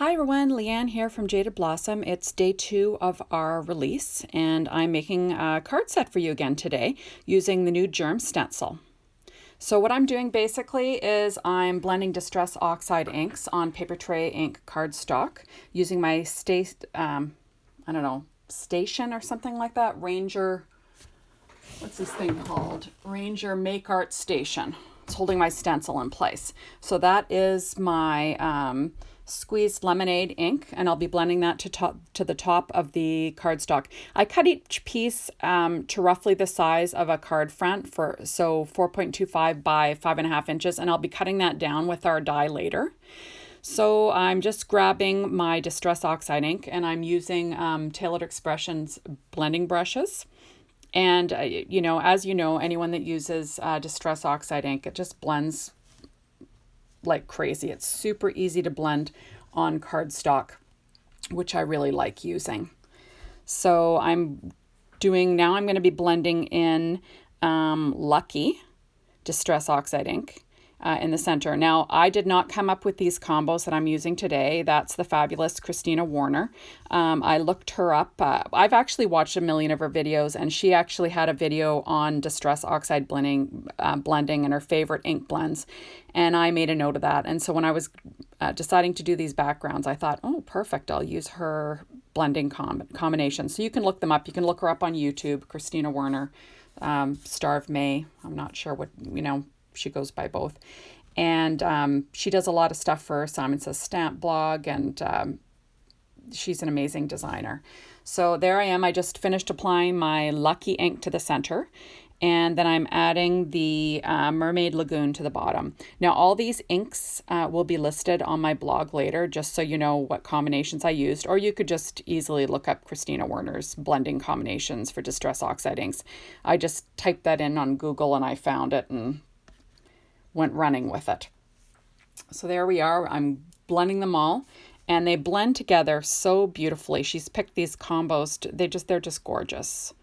Hi everyone, Leanne here from Jaded Blossom. It's day 2 of our release, and I'm making a card set for you again today using the new Germs stencil. So what I'm doing basically is I'm blending Distress Oxide inks on paper tray ink cardstock using my station or something like that, Ranger, what's this thing called? Ranger Make Art Station. It's holding my stencil in place. So that is my squeezed lemonade ink, and I'll be blending that to the top of the cardstock. I cut each piece to roughly the size of a card front, so 4.25 by 5.5 inches, and I'll be cutting that down with our die later. So I'm just grabbing my Distress Oxide ink, and I'm using Tailored Expressions blending brushes. And, as you know, anyone that uses Distress Oxide ink, it just blends like crazy. It's super easy to blend on cardstock, which I really like using. So I'm going to be blending in Lucky Distress Oxide ink in the center. Now, I did not come up with these combos that I'm using today. That's the fabulous Christina Warner. I looked her up. I've actually watched a million of her videos, and she actually had a video on Distress Oxide blending and her favorite ink blends. And I made a note of that. And so when I was deciding to do these backgrounds, I thought, oh, perfect. I'll use her blending combination. So you can look them up. You can look her up on YouTube, Christina Warner, Star of May. I'm not sure what, she goes by both. And she does a lot of stuff for Simon Says Stamp blog, and she's an amazing designer. So there I am. I just finished applying my Lucky ink to the center, and then I'm adding the Mermaid Lagoon to the bottom. Now, all these inks will be listed on my blog later, just so you know what combinations I used, or you could just easily look up Christina Warner's blending combinations for Distress Oxide inks. I just typed that in on Google, and I found it and went running with it. So there we are. I'm blending them all, and they blend together so beautifully. She's picked they're just gorgeous.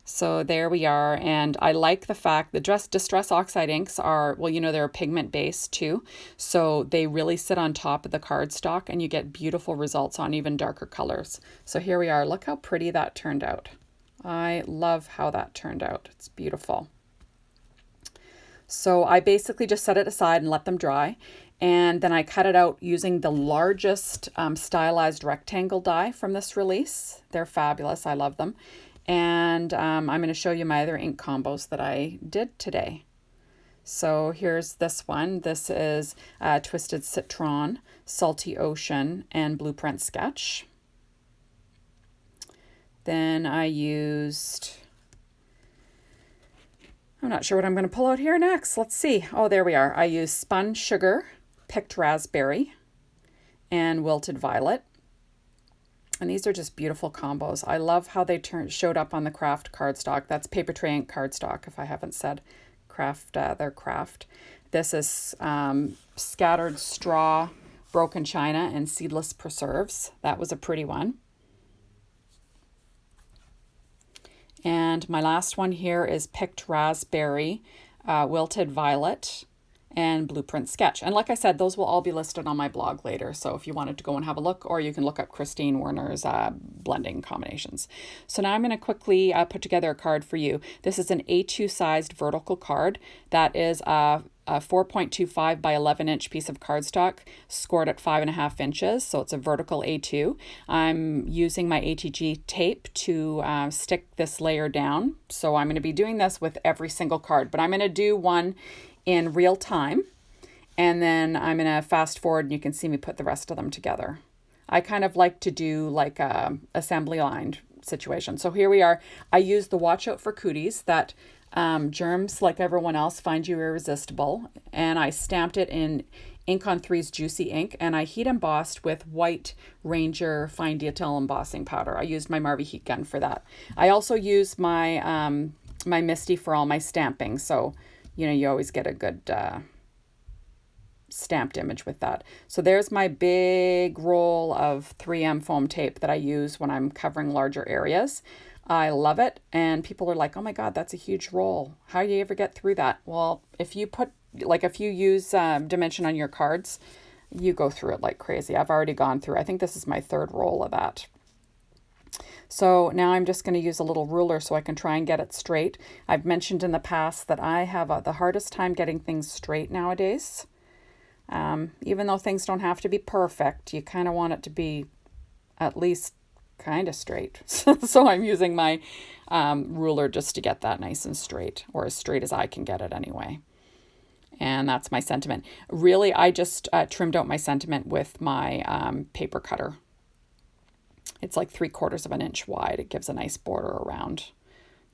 So there we are, and I like the fact that Distress Oxide inks are, they're a pigment base too, so they really sit on top of the cardstock, and you get beautiful results on even darker colors. So here we are. Look how pretty that turned out. I love how that turned out. It's beautiful. So I basically just set it aside and let them dry. And then I cut it out using the largest stylized rectangle die from this release. They're fabulous. I love them. And I'm going to show you my other ink combos that I did today. So here's this one. This is Twisted Citron, Salty Ocean, and Blueprint Sketch. Then I used... I'm not sure what I'm going to pull out here next. Let's see. Oh, there we are. I used Spun Sugar, Picked Raspberry, and Wilted Violet. And these are just beautiful combos. I love how they showed up on the craft cardstock. That's paper tray ink cardstock, if I haven't said their craft. This is Scattered Straw, Broken China, and Seedless Preserves. That was a pretty one. And my last one here is Picked Raspberry, Wilted Violet, and Blueprint Sketch. And like I said, those will all be listed on my blog later. So if you wanted to go and have a look, or you can look up Christine Werner's blending combinations. So now I'm going to quickly put together a card for you. This is an A2 sized vertical card that is a 4.25 by 11 inch piece of cardstock scored at 5.5 inches. So it's a vertical A2. I'm using my ATG tape to stick this layer down. So I'm going to be doing this with every single card, but I'm going to do one in real time, and then I'm going to fast forward and you can see me put the rest of them together. I kind of like to do like a assembly line situation. So here we are. I used the Watch Out for Cooties that Germs, like everyone else, find You Irresistible, and I stamped it in Ink on 3's Juicy ink, and I heat embossed with white Ranger fine detail embossing powder. I used my Marvy heat gun for that. I also used my my Misty for all my stamping, so you always get a good stamped image with that. So there's my big roll of 3M foam tape that I use when I'm covering larger areas. I love it, and people are like, oh my God, that's a huge roll. How do you ever get through that? Well, if you use dimension on your cards, you go through it like crazy. I've already gone through, I think this is my third roll of that. So now I'm just going to use a little ruler so I can try and get it straight. I've mentioned in the past that I have the hardest time getting things straight nowadays. Even though things don't have to be perfect, you kind of want it to be at least kind of straight. So I'm using my ruler just to get that nice and straight, or as straight as I can get it anyway. And that's my sentiment. Really, I just trimmed out my sentiment with my paper cutter. It's like 3/4 of an inch wide. It gives a nice border around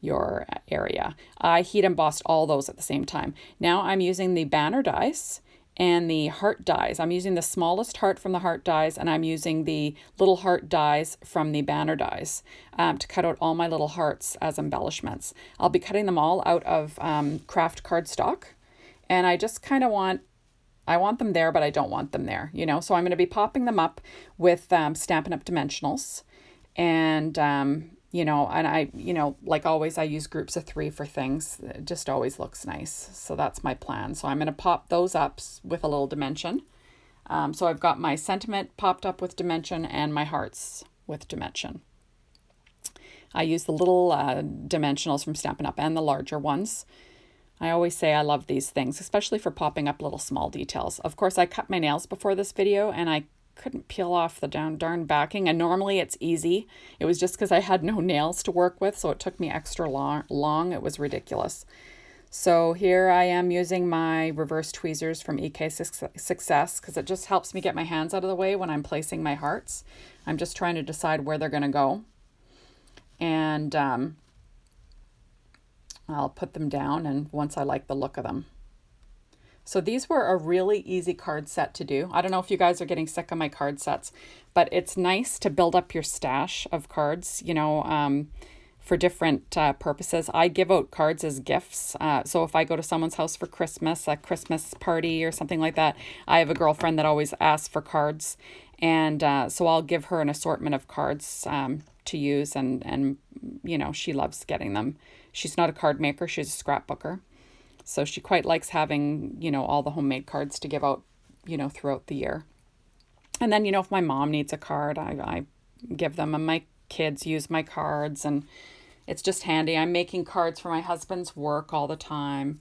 your area. I heat embossed all those at the same time. Now I'm using the banner dies and the heart dies. I'm using the smallest heart from the heart dies, and I'm using the little heart dies from the banner dies to cut out all my little hearts as embellishments. I'll be cutting them all out of craft cardstock, and I just kind of want them there, but I don't want them there, So I'm going to be popping them up with Stampin' Up! Dimensionals. And, and I, like always, I use groups of 3 for things. It just always looks nice. So that's my plan. So I'm going to pop those up with a little dimension. So I've got my sentiment popped up with dimension and my hearts with dimension. I use the little dimensionals from Stampin' Up! And the larger ones. I always say I love these things, especially for popping up little small details. Of course, I cut my nails before this video, and I couldn't peel off the darn backing. And normally it's easy. It was just because I had no nails to work with, so it took me extra long. It was ridiculous. So here I am using my reverse tweezers from EK Success, because it just helps me get my hands out of the way when I'm placing my hearts. I'm just trying to decide where they're going to go. And I'll put them down, and once I like the look of them. So these were a really easy card set to do. I don't know if you guys are getting sick of my card sets, but it's nice to build up your stash of cards, for different purposes. I give out cards as gifts. So if I go to someone's house for Christmas, a Christmas party or something like that, I have a girlfriend that always asks for cards. And so I'll give her an assortment of cards to use, and she loves getting them. She's not a card maker, she's a scrapbooker. So she quite likes having, all the homemade cards to give out, throughout the year. And then, if my mom needs a card, I give them, and my kids use my cards, and it's just handy. I'm making cards for my husband's work all the time.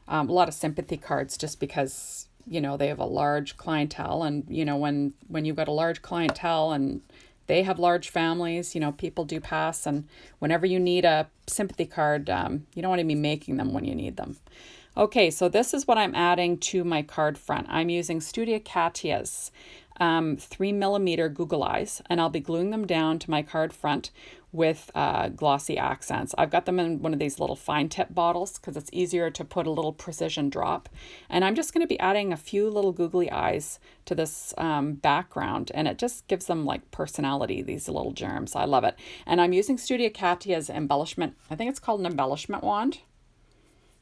A lot of sympathy cards, just because, they have a large clientele, and, when you've got a large clientele and they have large families, people do pass, and whenever you need a sympathy card, you don't want to be making them when you need them. Okay, so this is what I'm adding to my card front. I'm using Studio Katia's 3mm Google Eyes, and I'll be gluing them down to my card front with glossy accents. I've got them in one of these little fine tip bottles because it's easier to put a little precision drop. And I'm just going to be adding a few little googly eyes to this background, and it just gives them like personality, these little germs. I love it. And I'm using Studio Katia's embellishment. I think it's called an embellishment wand.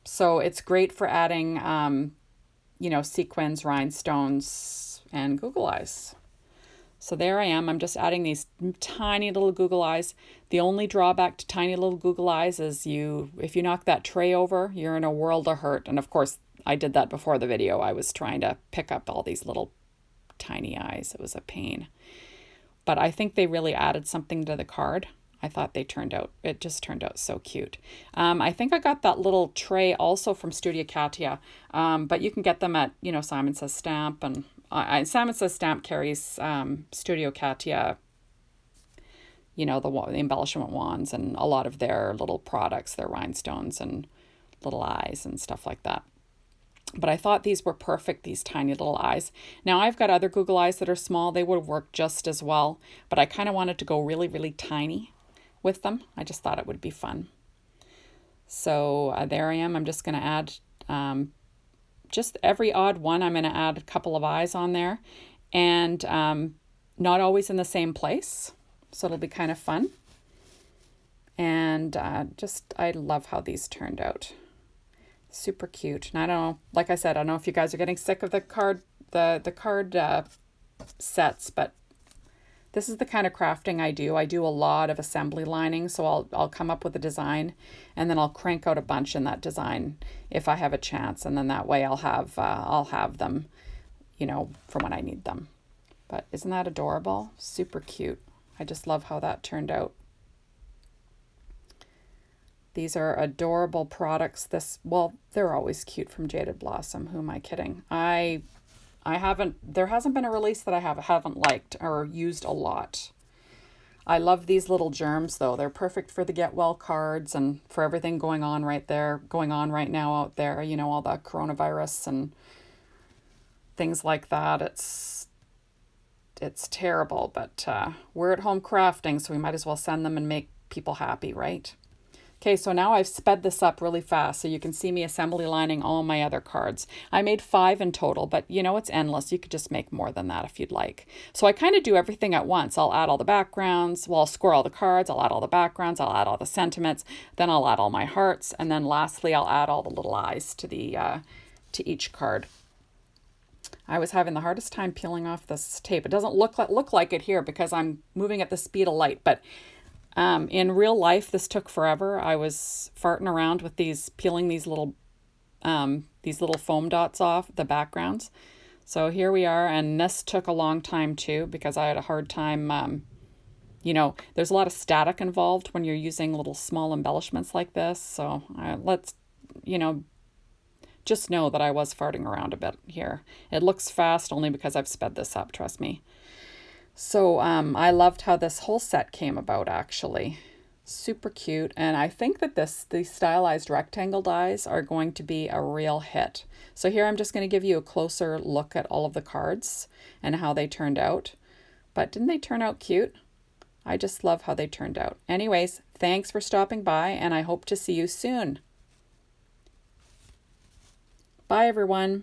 So it's great for adding, sequins, rhinestones, and Google eyes. So there I am. I'm just adding these tiny little Google eyes. The only drawback to tiny little Google eyes is if you knock that tray over, you're in a world of hurt. And of course, I did that before the video. I was trying to pick up all these little tiny eyes. It was a pain. But I think they really added something to the card. I thought it just turned out so cute. I think I got that little tray also from Studio Katia, but you can get them at, Simon Says Stamp, and Simon Says Stamp carries Studio Katia, the embellishment wands and a lot of their little products, their rhinestones and little eyes and stuff like that. But I thought these were perfect, these tiny little eyes. Now I've got other Google eyes that are small. They would work just as well, but I kind of wanted to go really, really tiny with them. I just thought it would be fun. So there I am. I'm just going to add just every odd one. I'm going to add a couple of eyes on there, and not always in the same place. So it'll be kind of fun. And I love how these turned out. Super cute. And I don't know, like I said, I don't know if you guys are getting sick of the card sets, but this is the kind of crafting I do. I do a lot of assembly lining, so I'll come up with a design, and then I'll crank out a bunch in that design if I have a chance, and then that way I'll have them, you know, for when I need them. But isn't that adorable? Super cute. I just love how that turned out. These are adorable products. Well, they're always cute from Jaded Blossom. Who am I kidding? There hasn't been a release that I haven't liked or used a lot. I love these little germs though. They're perfect for the get well cards and for everything going on right now out there, you know, all the coronavirus and things like that. It's terrible, but we're at home crafting, so we might as well send them and make people happy, right? Okay, so now I've sped this up really fast so you can see me assembly lining all my other cards. I made 5 in total, but you know, it's endless. You could just make more than that if you'd like. So I kind of do everything at once. I'll add all the backgrounds. Well, I'll score all the cards. I'll add all the backgrounds. I'll add all the sentiments. Then I'll add all my hearts. And then lastly, I'll add all the little eyes to to each card. I was having the hardest time peeling off this tape. It doesn't look like it here because I'm moving at the speed of light, but in real life, this took forever. I was farting around with peeling these little foam dots off the backgrounds. So here we are, and this took a long time too because I had a hard time. You know, there's a lot of static involved when you're using little small embellishments like this. So just know that I was farting around a bit here. It looks fast only because I've sped this up. Trust me. So I loved how this whole set came about, actually. Super cute. And I think that these stylized rectangle dies are going to be a real hit. So here I'm just going to give you a closer look at all of the cards and how they turned out. But didn't they turn out cute? I just love how they turned out. Anyways, thanks for stopping by, and I hope to see you soon. Bye, everyone.